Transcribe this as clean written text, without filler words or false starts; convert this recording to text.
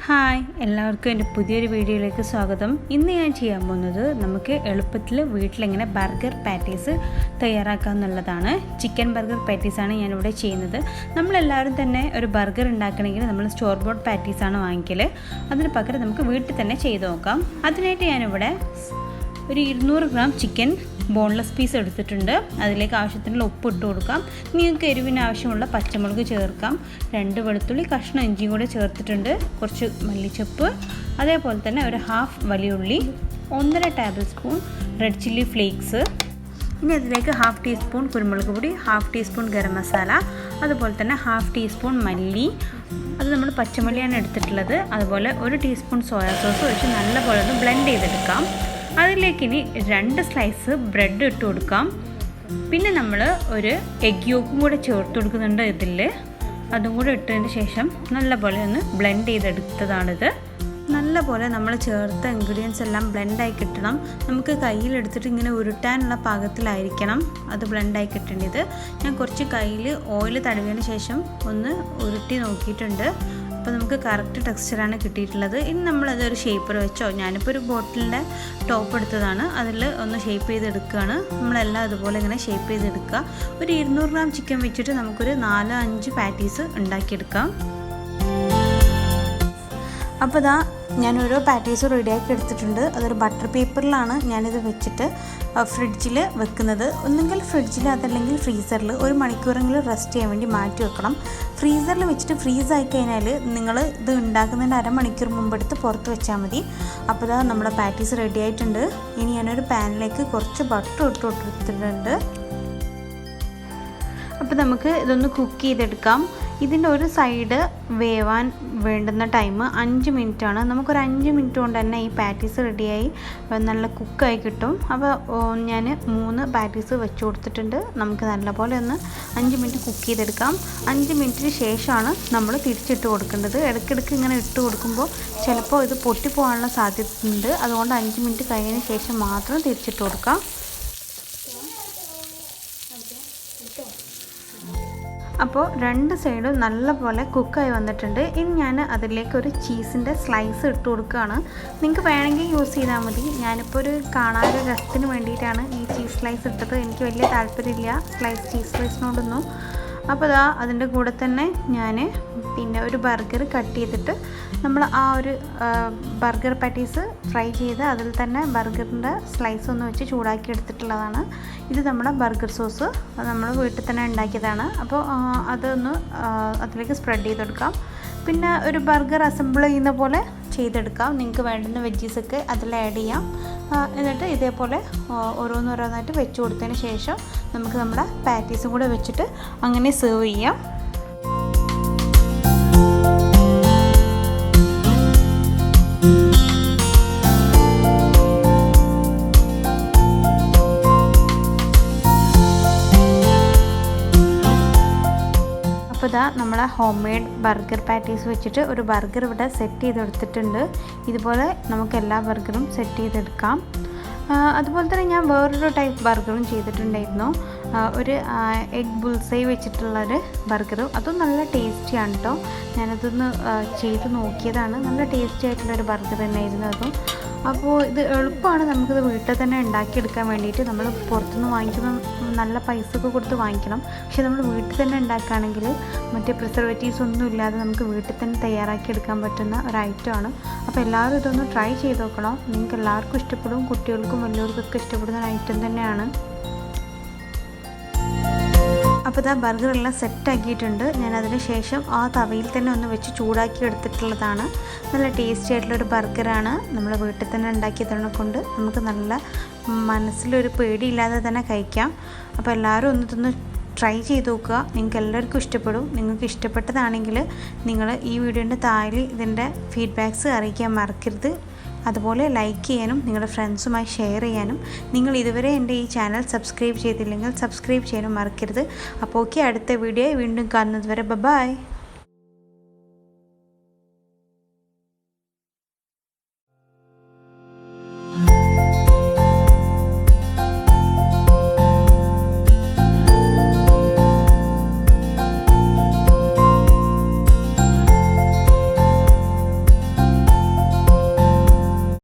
Hi എല്ലാവർക്കും എൻ്റെ പുതിയൊരു വീഡിയോയിലേക്ക് സ്വാഗതം. ഇന്ന് ഞാൻ ചെയ്യാൻ പോകുന്നത് നമുക്ക് എളുപ്പത്തിൽ വീട്ടിലെങ്ങനെ ബർഗർ പാറ്റീസ് തയ്യാറാക്കാമെന്നുള്ളതാണ്. ചിക്കൻ ബർഗർ പാറ്റീസാണ് ഞാനിവിടെ ചെയ്യുന്നത്. നമ്മളെല്ലാവരും തന്നെ ഒരു ബർഗർ ഉണ്ടാക്കണമെങ്കിൽ നമ്മൾ സ്റ്റോർ ബോട്ട് പാറ്റീസാണ് വാങ്ങിക്കൽ. അതിന് പകരം നമുക്ക് വീട്ടിൽ തന്നെ ചെയ്ത് നോക്കാം. അതിനായിട്ട് ഞാനിവിടെ ഒരു 200 ഗ്രാം ചിക്കൻ ബോൺലെസ് പീസ് എടുത്തിട്ടുണ്ട്. അതിലേക്ക് ആവശ്യത്തിനുള്ള ഉപ്പ് ഇട്ട് കൊടുക്കാം. നിങ്ങൾക്ക് എരിവിന് ആവശ്യമുള്ള പച്ചമുളക് ചേർക്കാം. 2 വെളുത്തുള്ളി കഷ്ണം ഇഞ്ചിയും കൂടെ ചേർത്തിട്ടുണ്ട്. കുറച്ച് മല്ലിച്ചപ്പ്, അതേപോലെ തന്നെ ഒരു ഹാഫ് വലിയ ഉള്ളി, 1.5 table spoon red chilli flakes. ഇനി അതിലേക്ക് 1/2 ടീസ്പൂൺ കുരുമുളക് പൊടി, 1/2 ടീസ്പൂൺ ഗരം മസാല, അതുപോലെ തന്നെ 1/2 ടീസ്പൂൺ മല്ലി, അത് നമ്മൾ പച്ചമല്ലിയാണ് എടുത്തിട്ടുള്ളത്. അതുപോലെ 1 ടീസ്പൂൺ സോയാ സോസ് ഒഴിച്ച് നല്ലപോലെ ഒന്ന് ബ്ലെൻഡ് ചെയ്തെടുക്കാം. അതിലേക്ക് ഇനി 2 സ്ലൈസ് ബ്രെഡ് ഇട്ട് കൊടുക്കാം. പിന്നെ നമ്മൾ ഒരു എഗ് യോക്കും കൂടെ ചേർത്ത് കൊടുക്കുന്നുണ്ട് ഇതിൽ. അതും കൂടെ ഇട്ടതിന് ശേഷം നല്ലപോലെ ഒന്ന് ബ്ലെൻഡ് ചെയ്തെടുത്തതാണിത്. നല്ലപോലെ നമ്മൾ ചേർത്ത ഇൻഗ്രീഡിയൻസ് എല്ലാം ബ്ലെൻഡായി കിട്ടണം. നമുക്ക് കയ്യിലെടുത്തിട്ട് ഇങ്ങനെ ഉരുട്ടാനുള്ള പാകത്തിലായിരിക്കണം അത് ബ്ലെൻഡായി കിട്ടേണ്ടത്. ഞാൻ കുറച്ച് കയ്യിൽ ഓയിൽ തടവിയതിന് ശേഷം ഒന്ന് ഉരുട്ടി നോക്കിയിട്ടുണ്ട്. അപ്പോൾ നമുക്ക് കറക്റ്റ് ടെക്സ്ചറാണ് കിട്ടിയിട്ടുള്ളത്. ഇനി നമ്മളതൊരു ഷേപ്പർ വെച്ചോ, ഞാനിപ്പോൾ ഒരു ബോട്ടിലിൻ്റെ ടോപ്പ് എടുത്തതാണ്, അതിൽ ഒന്ന് ഷേപ്പ് ചെയ്തെടുക്കുകയാണ്. നമ്മളെല്ലാം അതുപോലെ ഇങ്ങനെ ഷേപ്പ് ചെയ്തെടുക്കുക. ഒരു 200 ഗ്രാം ചിക്കൻ വെച്ചിട്ട് നമുക്കൊരു 4-5 പാറ്റീസ് ഉണ്ടാക്കിയെടുക്കാം. അപ്പോൾ ഇതാ ഞാൻ ഓരോ പാറ്റീസും റെഡിയാക്കി എടുത്തിട്ടുണ്ട്. അതൊരു ബട്ടർ പേപ്പറിലാണ് ഞാനിത് വെച്ചിട്ട് ഫ്രിഡ്ജിൽ വെക്കുന്നത്. ഒന്നുകിൽ ഫ്രിഡ്ജിൽ അതല്ലെങ്കിൽ ഫ്രീസറിൽ 1 മണിക്കൂറെങ്കിലും റെസ്റ്റ് ചെയ്യാൻ വേണ്ടി മാറ്റി വെക്കണം. ഫ്രീസറിൽ വെച്ചിട്ട് ഫ്രീസായി കഴിഞ്ഞാൽ നിങ്ങൾ ഇത് ഉണ്ടാക്കുന്നതിൻ്റെ അരമണിക്കൂർ മുമ്പെടുത്ത് പുറത്ത് വെച്ചാൽ മതി. അപ്പോൾ ഇതാ നമ്മുടെ പാറ്റീസ് റെഡി ആയിട്ടുണ്ട്. ഇനി ഞാനൊരു പാനിലേക്ക് കുറച്ച് ബട്ടർ ഇട്ട് കൊടുത്തിട്ടുണ്ട്. അപ്പോൾ നമുക്ക് ഇതൊന്ന് കുക്ക് ചെയ്തെടുക്കാം. ഇതിൻ്റെ ഒരു സൈഡ് വേവാൻ വേണ്ടുന്ന ടൈം 5 മിനിറ്റാണ്. നമുക്കൊരു 5 മിനിറ്റ് കൊണ്ട് തന്നെ ഈ പാറ്റീസ് റെഡിയായി നല്ല കുക്കായി കിട്ടും. അപ്പോൾ ഞാൻ 3 പാറ്റീസ് വെച്ച് കൊടുത്തിട്ടുണ്ട്. നമുക്ക് നല്ലപോലെ ഒന്ന് 5 മിനിറ്റ് കുക്ക് ചെയ്തെടുക്കാം. 5 മിനിറ്റിന് ശേഷമാണ് നമ്മൾ തിരിച്ചിട്ട് കൊടുക്കേണ്ടത്. ഇടയ്ക്കിടയ്ക്ക് ഇങ്ങനെ ഇട്ട് കൊടുക്കുമ്പോൾ ചിലപ്പോൾ ഇത് പൊട്ടിപ്പോകാനുള്ള സാധ്യതയുണ്ട്. അതുകൊണ്ട് 5 മിനിറ്റ് കഴിഞ്ഞതിന് ശേഷം മാത്രം തിരിച്ചിട്ട് കൊടുക്കാം. അപ്പോൾ 2 സൈഡും നല്ലപോലെ കുക്കായി വന്നിട്ടുണ്ട്. ഇനി ഞാൻ അതിലേക്ക് ഒരു ചീസിൻ്റെ സ്ലൈസ് ഇട്ട് കൊടുക്കുകയാണ്. നിങ്ങൾക്ക് വേണമെങ്കിൽ യൂസ് ചെയ്താൽ മതി. ഞാനിപ്പോൾ ഒരു കാണാനൊരു രസത്തിന് വേണ്ടിയിട്ടാണ് ഈ ചീസ് സ്ലൈസ് ഇട്ടത്. എനിക്ക് വലിയ താല്പര്യമില്ല ചീസ് സ്ലൈസിനോടൊന്നും. അപ്പോൾ ഇതാ അതിൻ്റെ കൂടെ തന്നെ ഞാൻ പിന്നെ ഒരു ബർഗർ കട്ട് ചെയ്തിട്ട് നമ്മൾ ആ ഒരു ബർഗർ പാറ്റീസ് ഫ്രൈ ചെയ്ത് അതിൽ തന്നെ ബർഗറിൻ്റെ സ്ലൈസ് ഒന്ന് വെച്ച് ചൂടാക്കി എടുത്തിട്ടുള്ളതാണ്. ഇത് നമ്മുടെ ബർഗർ സോസ്, അത് നമ്മൾ വീട്ടിൽ തന്നെ ഉണ്ടാക്കിയതാണ്. അപ്പോൾ അതൊന്ന് അതിലേക്ക് സ്പ്രെഡ് ചെയ്തെടുക്കാം. പിന്നെ ഒരു ബർഗർ അസംബിൾ ചെയ്യുന്ന പോലെ ചെയ്തെടുക്കാം. നിങ്ങൾക്ക് വേണ്ടുന്ന വെജീസൊക്കെ അതിൽ ആഡ് ചെയ്യാം. എന്നിട്ട് ഇതേപോലെ ഓരോന്നോരോന്നായിട്ട് വെച്ച് കൊടുത്തതിന് ശേഷം നമുക്ക് നമ്മുടെ പാറ്റീസും കൂടെ വെച്ചിട്ട് അങ്ങനെ സെർവ് ചെയ്യാം. അപ്പോൾ ഇതാ നമ്മളെ ഹോം മെയ്ഡ് ബർഗർ പാറ്റീസ് വെച്ചിട്ട് ഒരു ബർഗർ ഇവിടെ സെറ്റ് ചെയ്തെടുത്തിട്ടുണ്ട്. ഇതുപോലെ നമുക്ക് എല്ലാ ബർഗറും സെറ്റ് ചെയ്തെടുക്കാം. അതുപോലെ തന്നെ ഞാൻ വേറൊരു ടൈപ്പ് ബർഗറും ചെയ്തിട്ടുണ്ടായിരുന്നു. ഒരു എഗ് ബുൾസൈ വെച്ചിട്ടുള്ളൊരു ബർഗറും. അതും നല്ല ടേസ്റ്റിയാണ് കേട്ടോ. ഞാനതൊന്ന് ചെയ്ത് നോക്കിയതാണ്. നല്ല ടേസ്റ്റി ആയിട്ടുള്ളൊരു ബർഗർ തന്നെയായിരുന്നു അതും. അപ്പോൾ ഇത് എളുപ്പമാണ്. നമുക്കിത് വീട്ടിൽ തന്നെ ഉണ്ടാക്കിയെടുക്കാൻ വേണ്ടിയിട്ട്. നമ്മൾ പുറത്തുനിന്ന് വാങ്ങിക്കുമ്പോൾ നല്ല പൈസയൊക്കെ കൊടുത്ത് വാങ്ങിക്കണം. പക്ഷെ നമ്മൾ വീട്ടിൽ തന്നെ ഉണ്ടാക്കുകയാണെങ്കിൽ മറ്റേ പ്രിസർവേറ്റീവ്സ് ഒന്നും ഇല്ലാതെ നമുക്ക് വീട്ടിൽ തന്നെ തയ്യാറാക്കി എടുക്കാൻ പറ്റുന്ന ഒരു ഐറ്റമാണ്. അപ്പോൾ എല്ലാവരും ഇതൊന്ന് ട്രൈ ചെയ്ത് നോക്കണം. നിങ്ങൾക്ക് എല്ലാവർക്കും ഇഷ്ടപ്പെടും. കുട്ടികൾക്കും വലിയവർക്കൊക്കെ ഇഷ്ടപ്പെടുന്ന ഒരു ഐറ്റം തന്നെയാണ്. അപ്പോൾ ഇതാ ബർഗറെല്ലാം സെറ്റാക്കിയിട്ടുണ്ട്. ഞാനതിന് ശേഷം ആ തവയിൽ തന്നെ ഒന്ന് വെച്ച് ചൂടാക്കി എടുത്തിട്ടുള്ളതാണ്. നല്ല ടേസ്റ്റി ആയിട്ടുള്ളൊരു ബർഗറാണ്. നമ്മൾ വീട്ടിൽ തന്നെ ഉണ്ടാക്കിയതിനെ കൊണ്ട് നമുക്ക് നല്ല മനസ്സിലൊരു പേടിയില്ലാതെ തന്നെ കഴിക്കാം. അപ്പോൾ എല്ലാവരും ഇതൊന്ന് ട്രൈ ചെയ്ത് നോക്കുക. നിങ്ങൾക്ക് എല്ലാവർക്കും ഇഷ്ടപ്പെടും. നിങ്ങൾക്ക് ഇഷ്ടപ്പെട്ടതാണെങ്കിൽ നിങ്ങൾ ഈ വീഡിയോൻ്റെ താഴെ ഇതിൻ്റെ ഫീഡ്ബാക്ക്സ് അറിയിക്കാൻ മറക്കരുത്. അതുപോലെ ലൈക്ക് ചെയ്യാനും നിങ്ങളുടെ ഫ്രണ്ട്സുമായി ഷെയർ ചെയ്യാനും. നിങ്ങൾ ഇതുവരെ എൻ്റെ ഈ ചാനൽ സബ്സ്ക്രൈബ് ചെയ്തില്ലെങ്കിൽ സബ്സ്ക്രൈബ് ചെയ്യാനും മറക്കരുത്. അപ്പോൾ ഓക്കെ, അടുത്ത വീഡിയോ വീണ്ടും കാണുന്നത് വരെ ബൈ.